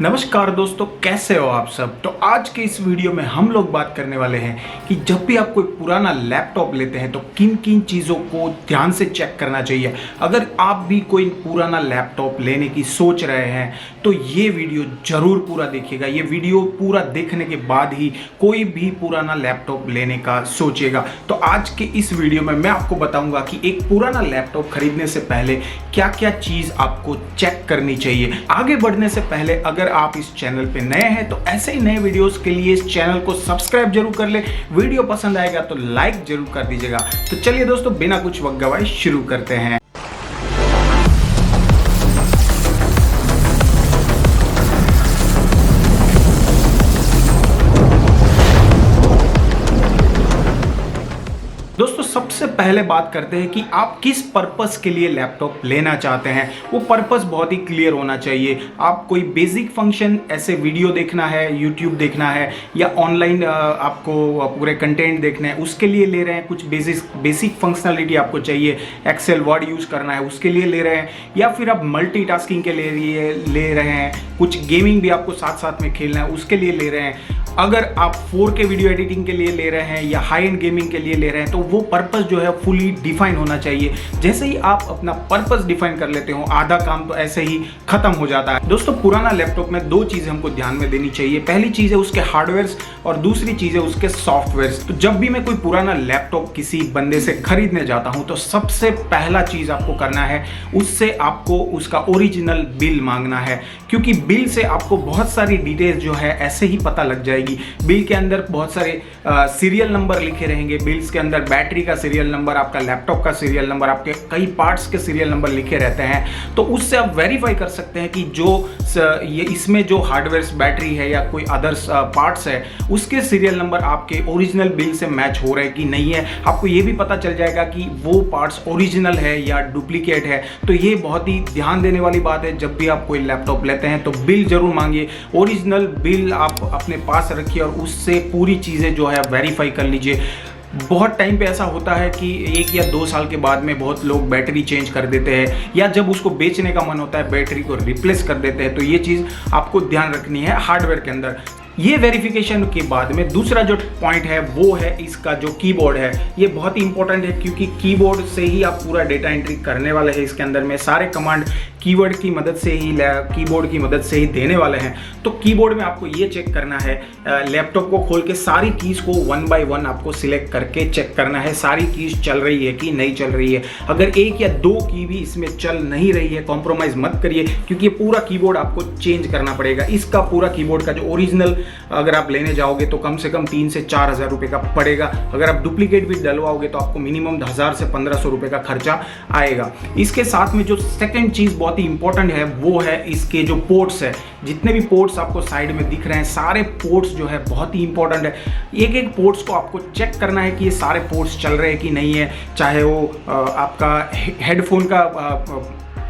नमस्कार दोस्तों, कैसे हो आप सब। तो आज के इस वीडियो में हम लोग बात करने वाले हैं कि जब भी आप कोई पुराना लैपटॉप लेते हैं तो किन किन चीज़ों को ध्यान से चेक करना चाहिए। अगर आप भी कोई पुराना लैपटॉप लेने की सोच रहे हैं तो ये वीडियो ज़रूर पूरा देखिएगा। ये वीडियो पूरा देखने के बाद ही कोई भी पुराना लैपटॉप लेने का सोचेगा। तो आज के इस वीडियो में मैं आपको बताऊंगा कि एक पुराना लैपटॉप खरीदने से पहले क्या क्या चीज़ आपको चेक करनी चाहिए। आगे बढ़ने से पहले अगर आप इस चैनल पे नए हैं तो ऐसे ही नए वीडियोस के लिए इस चैनल को सब्सक्राइब जरूर कर ले। वीडियो पसंद आएगा तो लाइक जरूर कर दीजिएगा। तो चलिए दोस्तों, बिना कुछ वक्त गवाए शुरू करते हैं। दोस्तों, सबसे पहले बात करते हैं कि आप किस पर्पस के लिए लैपटॉप लेना चाहते हैं। वो पर्पस बहुत ही क्लियर होना चाहिए। आप कोई बेसिक फंक्शन ऐसे वीडियो देखना है, यूट्यूब देखना है, या ऑनलाइन आपको पूरे कंटेंट देखना है, उसके लिए ले रहे हैं। कुछ बेसिक फंक्शनलिटी आपको चाहिए, एक्सेल वर्ड यूज़ करना है, उसके लिए ले रहे हैं। या फिर आप मल्टीटास्किंग के लिए ले रहे हैं, कुछ गेमिंग भी आपको साथ साथ में खेलना है, उसके लिए ले रहे हैं। अगर आप 4K वीडियो एडिटिंग के लिए ले रहे हैं या हाई एंड गेमिंग के लिए ले रहे हैं तो वो पर्पस जो है फुली डिफाइन होना चाहिए। जैसे ही आप अपना पर्पस डिफाइन कर लेते हो, आधा काम तो ऐसे ही खत्म हो जाता है। दोस्तों, पुराना लैपटॉप में दो चीज़ें हमको ध्यान में देनी चाहिए। पहली चीज़ है उसके हार्डवेयर्स और दूसरी चीज़ है उसके सॉफ्टवेयर्स। तो जब भी मैं कोई पुराना लैपटॉप किसी बंदे से खरीदने जाता हूँ तो सबसे पहला चीज़ आपको करना है, उससे आपको उसका ओरिजिनल बिल मांगना है, क्योंकि बिल से आपको बहुत सारी डिटेल्स जो है ऐसे ही पता लग जाएगी। बिल के अंदर बहुत सारे सीरियल नंबर लिखे रहेंगे। बिल्स के अंदर बैटरी का सीरियल नंबर, आपका लैपटॉप का सीरियल नंबर, आपके कई पार्ट्स के सीरियल नंबर लिखे रहते हैं। तो उससे आप वेरीफाई कर सकते हैं कि ये इसमें जो हार्डवेयर बैटरी है या कोई अदर्स पार्ट्स है उसके सीरियल नंबर आपके ओरिजिनल बिल से मैच हो रहे हैं कि नहीं है। आपको ये भी पता चल जाएगा कि वो पार्ट्स ओरिजिनल है या डुप्लीकेट है। तो ये बहुत ही ध्यान देने वाली बात है। जब भी आप कोई लैपटॉप लेते हैं तो बिल जरूर मांगिए। ओरिजिनल बिल आप अपने पास रखिए और उससे पूरी चीज़ें जो है वेरीफाई कर लीजिए। बहुत टाइम पे ऐसा होता है कि 1 या 2 साल के बाद में बहुत लोग बैटरी चेंज कर देते हैं, या जब उसको बेचने का मन होता है बैटरी को रिप्लेस कर देते हैं। तो ये चीज़ आपको ध्यान रखनी है हार्डवेयर के अंदर। ये वेरिफिकेशन के बाद में दूसरा जो पॉइंट है वो है इसका जो कीबोर्ड है। ये बहुत ही इंपॉर्टेंट है क्योंकि कीबोर्ड से ही आप पूरा डेटा एंट्री करने वाले हैं। इसके अंदर में सारे कमांड कीवर्ड की मदद से ही, कीबोर्ड की मदद से ही देने वाले हैं। तो कीबोर्ड में आपको ये चेक करना है, लैपटॉप को खोल के सारी कीज़ को 1 बाय 1 आपको सिलेक्ट करके चेक करना है सारी कीज़ चल रही है कि नहीं चल रही है। अगर 1 या 2 की भी इसमें चल नहीं रही है, कॉम्प्रोमाइज़ मत करिए, क्योंकि ये पूरा कीबोर्ड आपको चेंज करना पड़ेगा। इसका पूरा कीबोर्ड का जो ओरिजिनल अगर आप लेने जाओगे तो कम से कम 3 से 4 हज़ार रुपये का पड़ेगा। अगर आप डुप्लीकेट भी डलवाओगे तो आपको मिनिमम 1000 से 1500 रुपये का खर्चा आएगा। इसके साथ में जो सेकंड चीज़ बहुत ही इंपॉर्टेंट है वो है इसके जो पोर्ट्स है। जितने भी पोर्ट्स आपको साइड में दिख रहे हैं, सारे पोर्ट्स जो है बहुत ही इंपॉर्टेंट है। एक एक पोर्ट्स को आपको चेक करना है कि ये सारे पोर्ट्स चल रहे हैं कि नहीं है। चाहे वो आपका हेडफोन का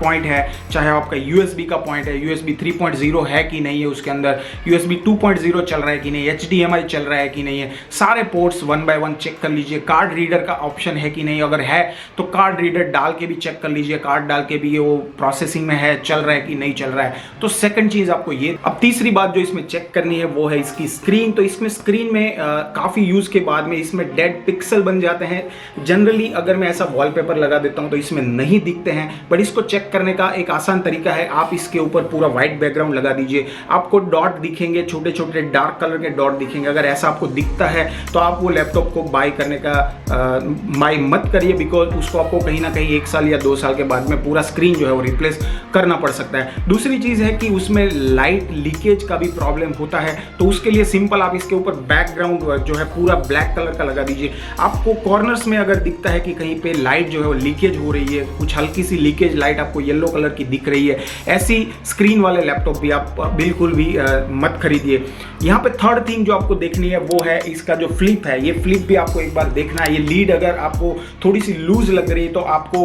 पॉइंट है, चाहे आपका USB का पॉइंट है, USB 3.0 है कि नहीं है, उसके अंदर USB 2.0 चल रहा है कि नहीं, HDMI चल रहा है कि नहीं है। सारे पोर्ट्स 1 बाय 1 चेक कर लीजिए। कार्ड रीडर का ऑप्शन है कि नहीं, अगर है तो कार्ड रीडर डाल के भी चेक कर लीजिए। कार्ड डाल के भी ये वो प्रोसेसिंग में है, चल रहा है कि नहीं चल रहा है। तो सेकंड चीज़ आपको ये। अब तीसरी बात जो इसमें चेक करनी है वो है इसकी स्क्रीन। तो इसमें स्क्रीन में काफ़ी यूज़ के बाद में इसमें डेड पिक्सल बन जाते हैं। जनरली अगर मैं ऐसा वॉलपेपर लगा देता हूँ तो इसमें नहीं दिखते हैं, बट इसको चेक करने का एक आसान तरीका है, आप इसके ऊपर पूरा व्हाइट बैकग्राउंड लगा दीजिए। आपको डॉट दिखेंगे, छोटे छोटे डार्क कलर के डॉट दिखेंगे। अगर ऐसा आपको दिखता है तो आप वो लैपटॉप को बाय करने का बाय मत करिए, बिकॉज उसको आपको कहीं ना कहीं 1 साल या 2 साल के बाद में पूरा स्क्रीन जो है वो रिप्लेस करना पड़ सकता है। दूसरी चीज़ है कि उसमें लाइट लीकेज का भी प्रॉब्लम होता है। तो उसके लिए सिंपल आप इसके ऊपर बैकग्राउंड जो है पूरा ब्लैक कलर का लगा दीजिए। आपको कॉर्नर्स में अगर दिखता है कि कहीं पे लाइट जो है वो लीकेज हो रही है, कुछ हल्की सी लीकेज लाइट आपको येलो कलर की दिख रही है, ऐसी स्क्रीन वाले लैपटॉप भी आप बिल्कुल भी मत खरीदिए। यहाँ पे थर्ड थिंग जो आपको देखनी है वो है इसका जो फ्लिप है। ये फ्लिप भी आपको एक बार देखना है। ये लीड अगर आपको थोड़ी सी लूज लग रही है तो आपको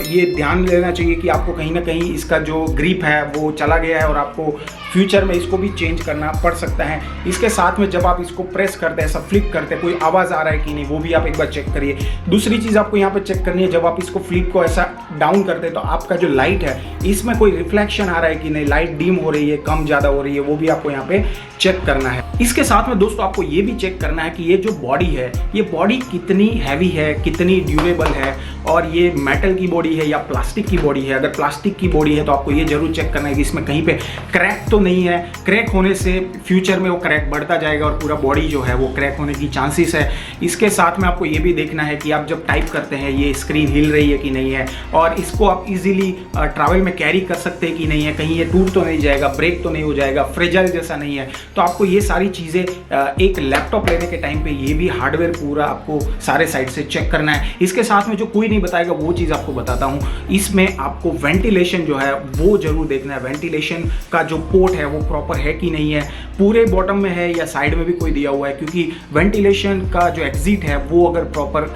ये ध्यान देना चाहिए कि आपको कहीं ना कहीं इसका जो ग्रिप है वो चला गया है और आपको फ्यूचर में इसको भी चेंज करना पड़ सकता है। इसके साथ में जब आप इसको प्रेस करते हैं, ऐसा फ्लिप करते हैं, कोई आवाज़ आ रहा है कि नहीं वो भी आप एक बार चेक करिए। दूसरी चीज़ आपको यहाँ पे चेक करनी है, जब आप इसको फ्लिप को ऐसा डाउन करते हैं तो आपका जो लाइट है इसमें कोई रिफ्लेक्शन आ रहा है कि नहीं, लाइट डिम हो रही है, कम ज़्यादा हो रही है, वो भी आपको यहाँ पे चेक करना है। इसके साथ में दोस्तों आपको ये भी चेक करना है कि ये जो बॉडी है, ये बॉडी कितनी हैवी है, कितनी ड्यूरेबल है, और ये मेटल की बॉडी है या प्लास्टिक की बॉडी है। अगर प्लास्टिक की बॉडी है तो आपको ये जरूर चेक करना है कि इसमें कहीं पे क्रैक तो नहीं है। क्रैक होने से फ्यूचर में वो क्रैक बढ़ता जाएगा और पूरा बॉडी जो है वो क्रैक होने की चांसेस है। इसके साथ में आपको ये भी देखना है कि आप जब टाइप करते हैं ये स्क्रीन हिल रही है कि नहीं है, और इसको आप इजीली ट्रैवल में कैरी कर सकते हैं कि नहीं है, कहीं ये टूट तो नहीं जाएगा, ब्रेक तो नहीं हो जाएगा, फ्रेजाइल जैसा नहीं है। तो आपको ये सारी चीज़ें एक लैपटॉप लेने के टाइम पे ये भी हार्डवेयर पूरा आपको सारे साइड से चेक करना है। इसके साथ में जो कोई नहीं बताएगा वो चीज़ आपको बताता हूँ, इसमें आपको वेंटिलेशन जो है वो जरूर देखना है। वेंटिलेशन का जो पोर्ट है वो प्रॉपर है कि नहीं है, पूरे बॉटम में है या साइड में भी कोई दिया हुआ है, क्योंकि वेंटिलेशन का जो एग्जिट है वो अगर प्रॉपर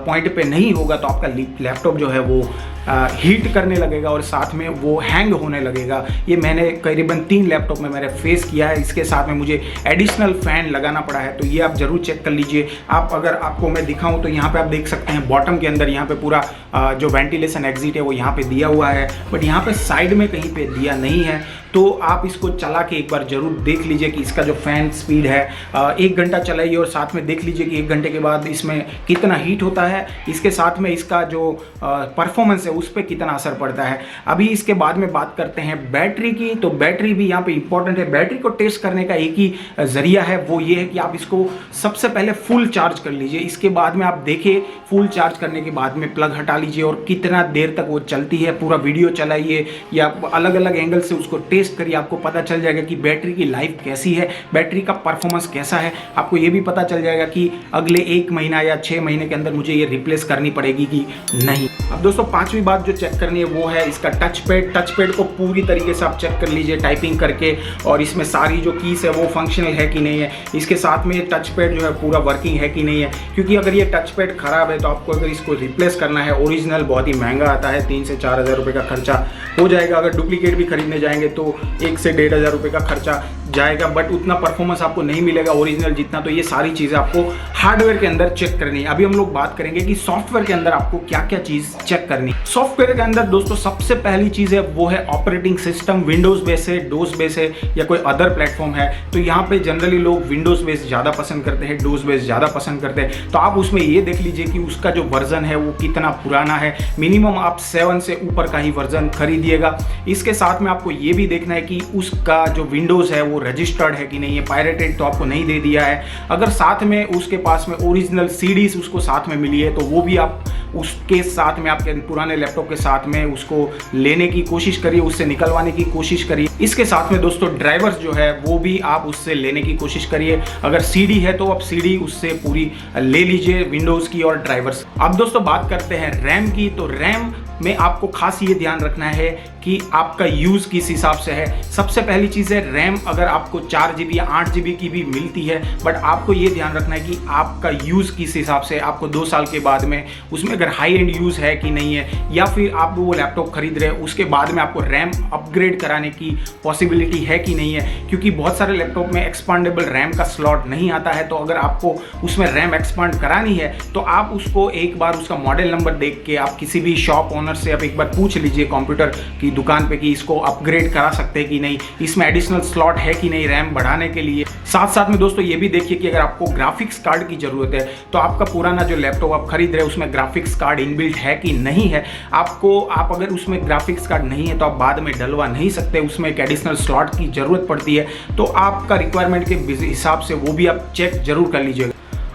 पॉइंट पे नहीं होगा तो आपका लैपटॉप जो है वो हीट करने लगेगा और साथ में वो हैंग होने लगेगा। ये मैंने करीबन 3 लैपटॉप में मैंने फेस किया है। इसके साथ में मुझे एडिशनल फ़ैन लगाना पड़ा है, तो ये आप ज़रूर चेक कर लीजिए। आप अगर आपको मैं दिखाऊं तो यहाँ पे आप देख सकते हैं बॉटम के अंदर यहाँ पे पूरा जो वेंटिलेशन एग्जिट है वो यहाँ पे दिया हुआ है, बट यहाँ पे साइड में कहीं पे दिया नहीं है। तो आप इसको चला के एक बार ज़रूर देख लीजिए कि इसका जो फ़ैन स्पीड है 1 घंटा चलाइए और साथ में देख लीजिए कि 1 घंटे के बाद इसमें कितना हीट होता है। इसके साथ में इसका जो परफॉर्मेंस है उस पर कितना असर पड़ता है। अभी इसके बाद में बात करते हैं बैटरी की। तो बैटरी भी यहाँ पे इंपॉर्टेंट है। बैटरी को टेस्ट करने का एक ही ज़रिया है, वो ये है कि आप इसको सबसे पहले फुल चार्ज कर लीजिए। इसके बाद में आप देखिए फुल चार्ज करने के बाद में प्लग हटा लीजिए और कितना देर तक वो चलती है। पूरा वीडियो चलाइए या अलग अलग एंगल से उसको टेस्ट करिए, आपको पता चल जाएगा कि बैटरी की लाइफ कैसी है, बैटरी का परफॉर्मेंस कैसा है। आपको ये भी पता चल जाएगा कि अगले 1 महीना या 6 महीने के अंदर मुझे ये रिप्लेस करनी पड़ेगी कि नहीं। अब दोस्तों 5वीं बात जो चेक करनी है वो है इसका टच पैड। टच पैड को पूरी तरीके से आप चेक कर लीजिए टाइपिंग करके, और इसमें सारी जो कीज है वो फंक्शनल है कि नहीं है। इसके साथ में टच पैड जो है पूरा वर्किंग है कि नहीं है, क्योंकि अगर ये टच पैड खराब है तो आपको अगर इसको रिप्लेस करना है, ओरिजिनल बहुत ही महंगा आता है, 3 से 4 हज़ार रुपये का खर्चा हो जाएगा। अगर डुप्लीकेट भी खरीदने जाएंगे तो 1 से 1.5 हज़ार रुपये का खर्चा जाएगा, बट उतना परफॉर्मेंस आपको नहीं मिलेगा ओरिजिनल जितना। तो ये सारी चीज़ें आपको हार्डवेयर के अंदर चेक करनी है। अभी हम लोग बात करेंगे कि सॉफ्टवेयर के अंदर आपको क्या क्या चीज़ चेक करनी है। सॉफ्टवेयर के अंदर दोस्तों सबसे पहली चीज़ है वो है ऑपरेटिंग सिस्टम। विंडोज़ बेस है, डोस बेस है या कोई अदर प्लेटफॉर्म है। तो यहाँ पे जनरली लोग विंडोज़ बेस ज़्यादा पसंद करते हैं, डोस बेस ज़्यादा पसंद करते हैं। तो आप उसमें ये देख लीजिए कि उसका जो वर्जन है वो कितना पुराना है। मिनिमम आप 7 से ऊपर का ही वर्जन खरीदिएगा। इसके साथ में आपको ये भी देखना है कि उसका जो विंडोज़ है वो रजिस्टर्ड है कि नहीं है, पायरेटेड तो आपको नहीं दे दिया है। अगर साथ में उसके पास में ओरिजिनल सीडीज उसको साथ में मिली है तो वो भी आप उसके साथ में आपके पुराने लैपटॉप के साथ में उसको लेने की कोशिश करिए, उससे निकलवाने की कोशिश करिए। इसके साथ में दोस्तों ड्राइवर्स जो है वो भी आप उससे लेने की कोशिश करिए। अगर सीडी है तो आप सीडी उससे पूरी ले लीजिए विंडोज़ की और ड्राइवर्स। अब दोस्तों बात करते हैं रैम की। तो रैम में आपको खास ये ध्यान रखना है कि आपका यूज़ किस हिसाब से है। सबसे पहली चीज़ है रैम अगर आपको 4 GB या 8 GB की भी मिलती है, बट आपको ये ध्यान रखना है कि आपका यूज़ किस हिसाब से, आपको 2 साल के बाद में उसमें अगर हाई एंड यूज़ है कि नहीं है, या फिर आप वो लैपटॉप खरीद रहे हैं उसके बाद में आपको रैम अपग्रेड कराने की पॉसिबिलिटी है कि नहीं है। क्योंकि बहुत सारे लैपटॉप में एक्सपांडेबल रैम का स्लॉट नहीं आता है, तो अगर आपको उसमें रैम एक्सपांड करानी है तो आप उसको एक बार उसका मॉडल नंबर देख के आप किसी भी शॉप ओनर से आप एक बार पूछ लीजिए कंप्यूटर की दुकान पे कि इसको अपग्रेड करा सकते हैं कि नहीं, इसमें एडिशनल स्लॉट है कि नहीं रैम बढ़ाने के लिए। साथ साथ में दोस्तों ये भी देखिए कि अगर आपको ग्राफिक्स कार्ड की जरूरत है तो आपका पुराना जो लैपटॉप आप खरीद रहे हैं उसमें ग्राफिक्स कार्ड इनबिल्ट है कि नहीं है। आप अगर उसमें ग्राफिक्स कार्ड नहीं है तो आप बाद में डलवा नहीं सकते, उसमें एक एडिशनल स्लॉट की जरूरत पड़ती है। तो आपका रिक्वायरमेंट के हिसाब से वो भी आप चेक जरूर कर लीजिएगा।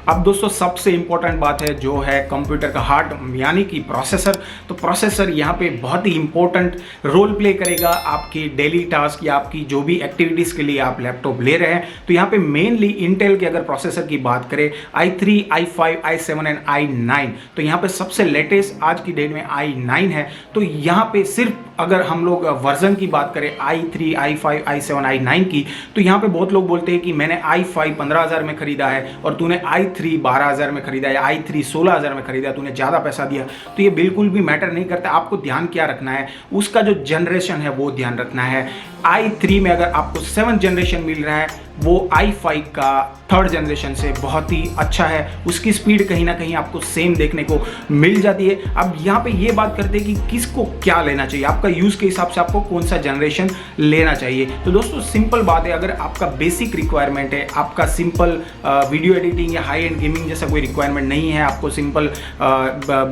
अब दोस्तों सबसे इंपॉर्टेंट बात है जो है कंप्यूटर का हार्ड यानी कि प्रोसेसर। तो प्रोसेसर यहाँ पे बहुत ही इंपॉर्टेंट रोल प्ले करेगा आपकी डेली टास्क या आपकी जो भी एक्टिविटीज़ के लिए आप लैपटॉप ले रहे हैं। तो यहाँ पे मेनली इंटेल के अगर प्रोसेसर की बात करें i3, i5, i7 and i9, तो यहाँ पे सबसे लेटेस्ट आज की डेट में i9 है। तो यहाँ पे सिर्फ अगर हम लोग वर्जन की बात करें i3, i5, i7, i9 की, तो यहाँ पे बहुत लोग बोलते हैं कि मैंने i5 15,000 में खरीदा है और तूने i3 12,000 में खरीदा है, i3 16,000 में खरीदा, तूने ज़्यादा पैसा दिया। तो ये बिल्कुल भी मैटर नहीं करता। आपको ध्यान क्या रखना है, उसका जो जनरेशन है वो ध्यान रखना है। i3 में अगर आपको 7th जनरेशन मिल रहा है, वो i5 का 3rd जनरेशन से बहुत ही अच्छा है। उसकी स्पीड कहीं ना कहीं आपको सेम देखने को मिल जाती है। अब यहाँ पे ये बात करते हैं कि किसको क्या लेना चाहिए, आपका यूज़ के हिसाब से आपको कौन सा जनरेशन लेना चाहिए। तो दोस्तों सिंपल बात है, अगर आपका बेसिक रिक्वायरमेंट है, आपका सिंपल वीडियो एडिटिंग या हाई एंड गेमिंग जैसा कोई रिक्वायरमेंट नहीं है, आपको सिंपल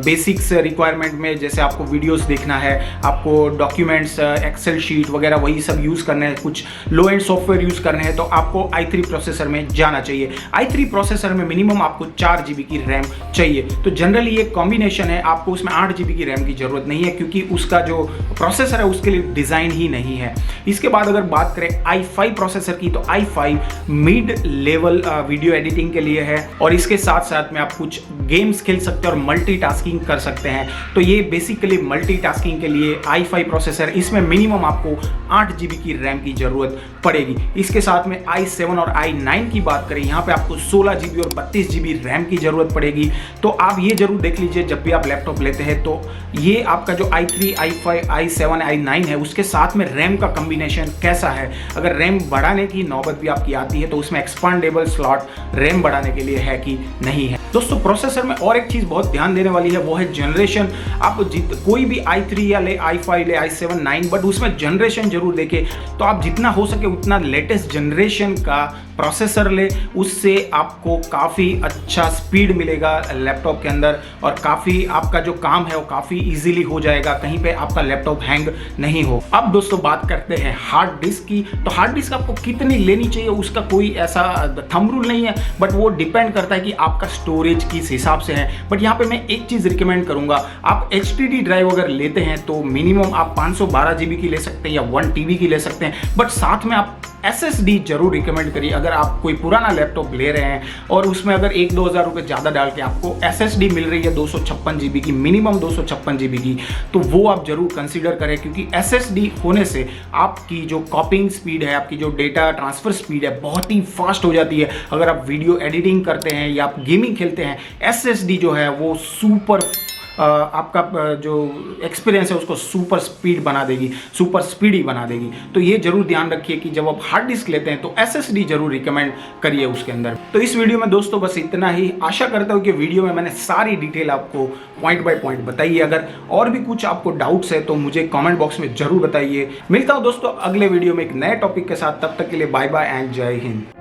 बेसिक्स रिक्वायरमेंट में जैसे आपको वीडियोस देखना है, आपको डॉक्यूमेंट्स, एक्सेल शीट वगैरह वही सब यूज़ करने हैं, कुछ लो एंड सॉफ्टवेयर यूज़ करने हैं, तो आपको i3 प्रोसेसर में जाना चाहिए। i3 प्रोसेसर में मिनिमम आपको 4 GB की रैम चाहिए। तो जनरली ये कॉम्बिनेशन है, आपको उसमें 8 GB की रैम की जरूरत नहीं है, क्योंकि उसका जो प्रोसेसर है उसके लिए डिज़ाइन ही नहीं है। इसके बाद अगर बात करें i5 प्रोसेसर की, तो i5 mid level video editing के लिए है, और इसके साथ साथ में आप कुछ गेम्स खेल सकते हैं और मल्टीटास्किंग कर सकते हैं। तो ये बेसिकली मल्टीटास्किंग के लिए i5 प्रोसेसर, इसमें मिनिमम आपको 8 GB की रैम की जरूरत पड़ेगी। इसके साथ में i7 और i9 की बात करें, यहाँ पे आपको 16 GB और 32 GB रैम की जरूरत पड़ेगी। तो आप ये जरूर देख लीजिए जब भी आप लैपटॉप लेते हैं, तो ये आपका जो i3, i5, i7, i9 है, उसके साथ में रैम का कॉम्बिनेशन कैसा है। अगर रैम बढ़ाने की नौबत भी आपकी आती है, तो उसमें एक्सपांडेबल स्लॉट रैम बढ़ाने के लिए है कि नहीं है। दोस्तों प्रोसेसर में और एक चीज़ बहुत ध्यान देने वाली है, वो है जनरेशन। आप कोई भी i3 या ले, i5 ले, i7, 9, बट उसमें जनरेशन जरूर देखें। तो आप जितना हो सके उतना लेटेस्ट जनरेशन का प्रोसेसर ले, उससे आपको काफ़ी अच्छा स्पीड मिलेगा लैपटॉप के अंदर, और काफ़ी आपका जो काम है वो काफ़ी इजीली हो जाएगा, कहीं पे आपका लैपटॉप हैंग नहीं हो। अब दोस्तों बात करते हैं हार्ड डिस्क की। तो हार्ड डिस्क आपको कितनी लेनी चाहिए उसका कोई ऐसा थंब रूल नहीं है, बट वो डिपेंड करता है कि आपका स्टोरेज किस हिसाब से है। बट यहाँ पे मैं एक चीज़ रिकमेंड करूँगा, आप HDD ड्राइव अगर लेते हैं तो मिनिमम आप 512 GB की ले सकते हैं या 1 TB की ले सकते हैं, बट साथ में आप SSD जरूर रिकमेंड करिए। अगर आप कोई पुराना लैपटॉप ले रहे हैं और उसमें अगर 1-2 हज़ार रुपये ज़्यादा डाल के आपको SSD मिल रही है 256 GB की, मिनिमम 256 GB की, तो वो आप जरूर कंसीडर करें, क्योंकि SSD होने से आपकी जो कॉपिंग स्पीड है, आपकी जो डेटा ट्रांसफ़र स्पीड है, बहुत ही फास्ट हो जाती है। अगर आप वीडियो एडिटिंग करते हैं या आप गेमिंग खेलते हैं, SSD जो है वो सुपर आपका जो एक्सपीरियंस है उसको सुपर स्पीड बना देगी, सुपर स्पीडी बना देगी। तो ये जरूर ध्यान रखिए कि जब आप हार्ड डिस्क लेते हैं तो SSD जरूर रिकमेंड करिए उसके अंदर। तो इस वीडियो में दोस्तों बस इतना ही। आशा करता हूँ कि वीडियो में मैंने सारी डिटेल आपको पॉइंट बाय पॉइंट बताई है। अगर और भी कुछ आपको डाउट्स है तो मुझे कॉमेंट बॉक्स में जरूर बताइए। मिलता हूँ दोस्तों अगले वीडियो में एक नए टॉपिक के साथ, तब तक के लिए बाय बाय एंड जय हिंद।